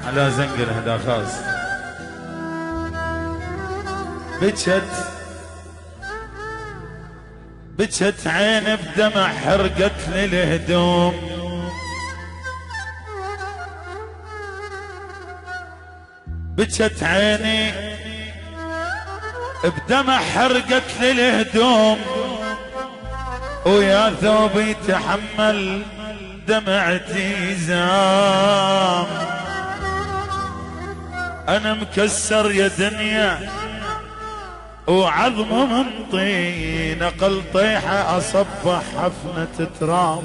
على زنقل هدا خاص. بجت عين بدمع حرقت لي الهدوم، بجت عيني بدمع حرقت لي الهدوم، ويا ثوبي تحمل دمعتي زام. انا مكسر يا دنيا وعظمه من طين، اقل طيحه اصبح حفنه تراب.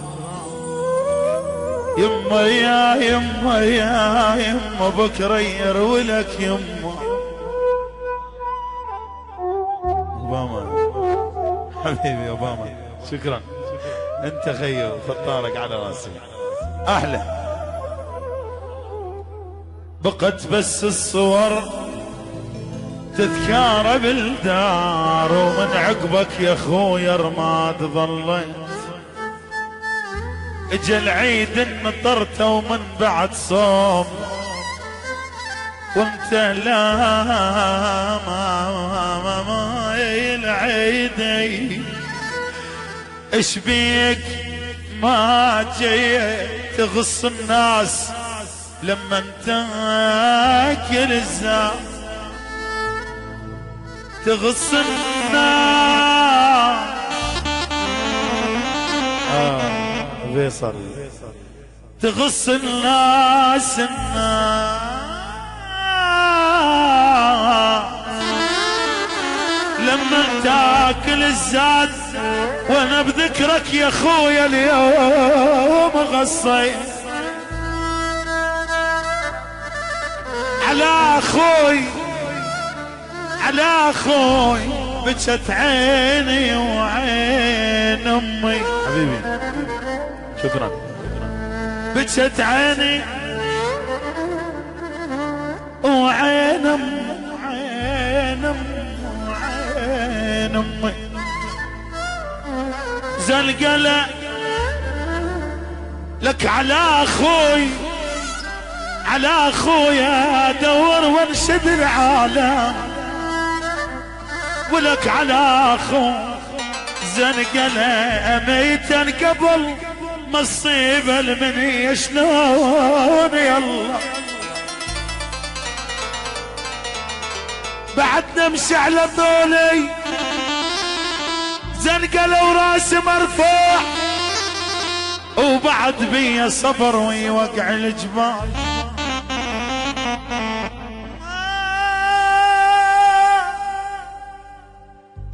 يما يا يما يا يما بكره يرولك يما. اوباما حبيبي اوباما، شكرا انت خيو فطارك على راسي احلى. بقت بس الصور تذكار بالدار، ومن عقبك يا خويا رماد ظليت. اجا العيد انطرت ومن بعد صوم، وانت لا ما العيدي ايش بيك ما جاي تغص الناس لما انت تاكل الزاد، تغص الناس. فيصل تغص الناس لما تاكل الزاد، وانا بذكرك يا خويا اليوم غصيت على اخوي على اخوي. بجت عيني وعين امي حبيبي شكرا. بجت عيني وعين امي وعين امي وعين امي. زلقله لك على اخوي على اخويا، دور وانشد العالم ولك على اخو. زنقله ميتا قبل ما تصيب المنية شلون يلا بعد نمشي على طولي. زنقله وراسي مرفوع وبعد بيا صبر ويوقع الجبال.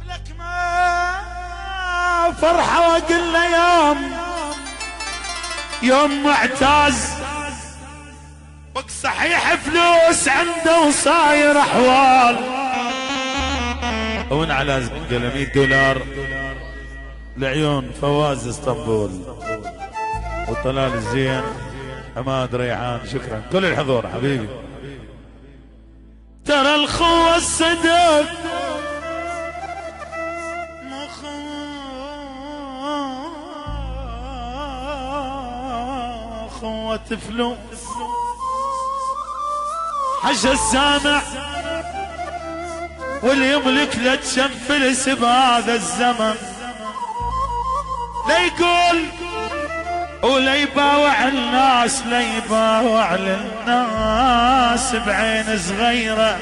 لك ما فرحة وقلنا يوم معتاز بك صحيح فلوس عنده وصاير احوال. وين على زنقله 100 دولار لعيون فواز اسطنبول وطلال الزين حماد ريحان شكرا كل الحضور حبيبي. ترى الخوة الصدق خوة فلوس حشا السامع واللي يملك لا تشنفلس بهذا الزمن، لا يقول ولا يباوع الناس، لا يباوع للناس بعين صغيرة،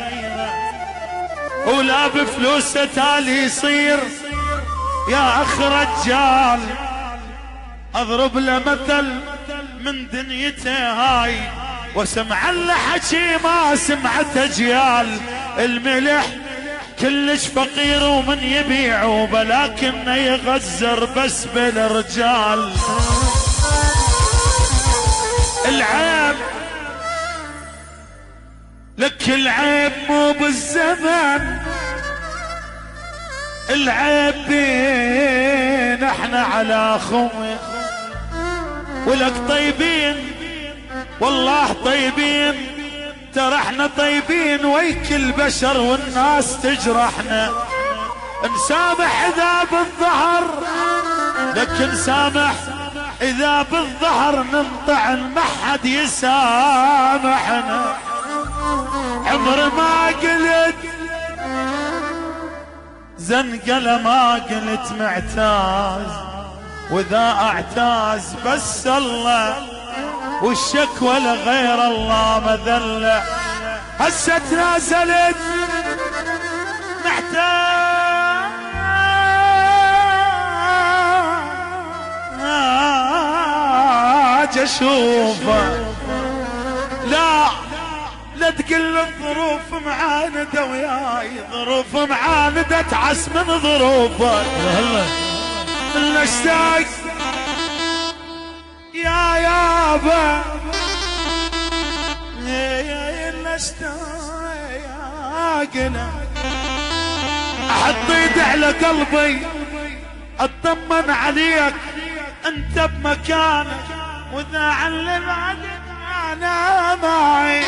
ولا بفلوسه تالي يصير يا اخ رجال. اضرب له مثل من دنيته هاي وسمع له حكي ما سمعت اجيال. الملح كلش فقير ومن يبيعه بلاكنه يغزر بس بالرجال. العيب لك العيب مو بالزمن، العيب بين احنا على اخوه. ولك طيبين والله طيبين، ترى احنا طيبين ويك البشر والناس تجرحنا. نسامح اذا بالظهر لك نسامح إذا بالظهر ننطعن ما حد يسامحنا. عمر ما قلت زنقلة ما قلت معتاز، وإذا اعتاز بس الله والشكوى لغير الله مذلة. هسه تنازلت محتاج اشوفه. لا تقل الظروف معاندة وياي، ظروف معاندة تعس من ظروفك. نشتاق يا يابا نشتاقنا، احط ايدي على قلبي اطمن عليك انت بمكانك، واذا علم عليك انا معي.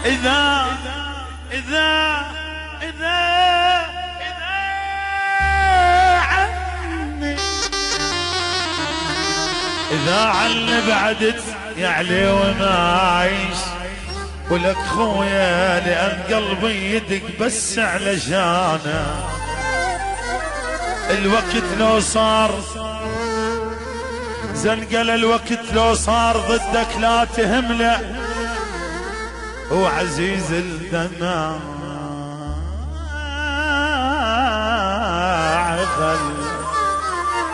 إذا عني بعدت يا علي وانا عايش، ولك خويا لأن قلبي يدق بس علشانه. الوقت لو صار زنقل، الوقت لو صار ضدك لا تهمله، هو عزيز الدمع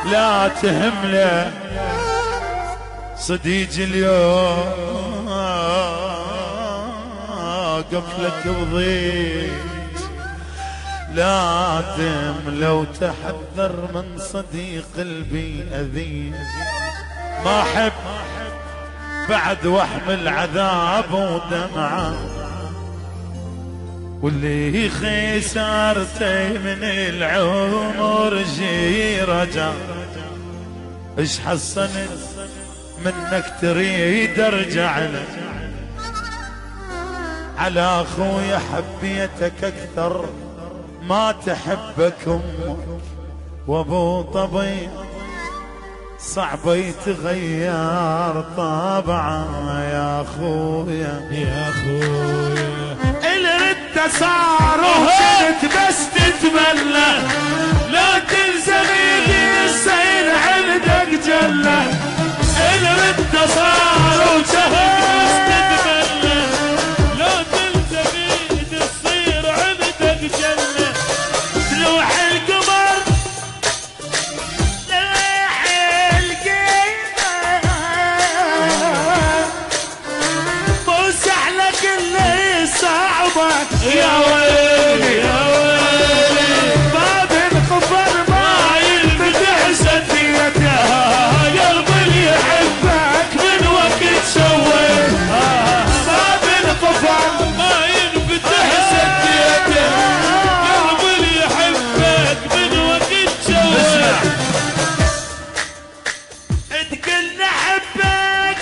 لا تهمله. صديق اليوم قفلك بضيج لازم لو تحذر من صديق البي أذيج. ما أحب بعد واحمل عذاب ودمعه، واللي خسرته من العمر جي رجع. ايش حصنت منك تريد ارجع له، على اخويا حبيتك اكثر ما تحبك امك، وابو طبيب صعب يتغير طبعا يا اخويا. يا اخويا اللي رد صار وصرت بس تتملى، لا تلزمي بالسير عندك جله. اللي رد صار وصرت تتملى، لا تلزمي بالسير عندك جله. تلوح القمر يا ويلي يا ويلي، باب الخبر ما ينفتح سديته. قلبي اللي يحبك من وقت سويت، باب الخبر ما ينفتح سديته. قلبي اللي يحبك من وقت سويت، تقلنا حبك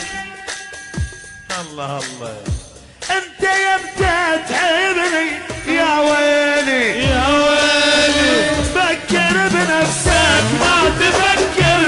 الله انت يمتى تحبني. يا ويلي يا ويلي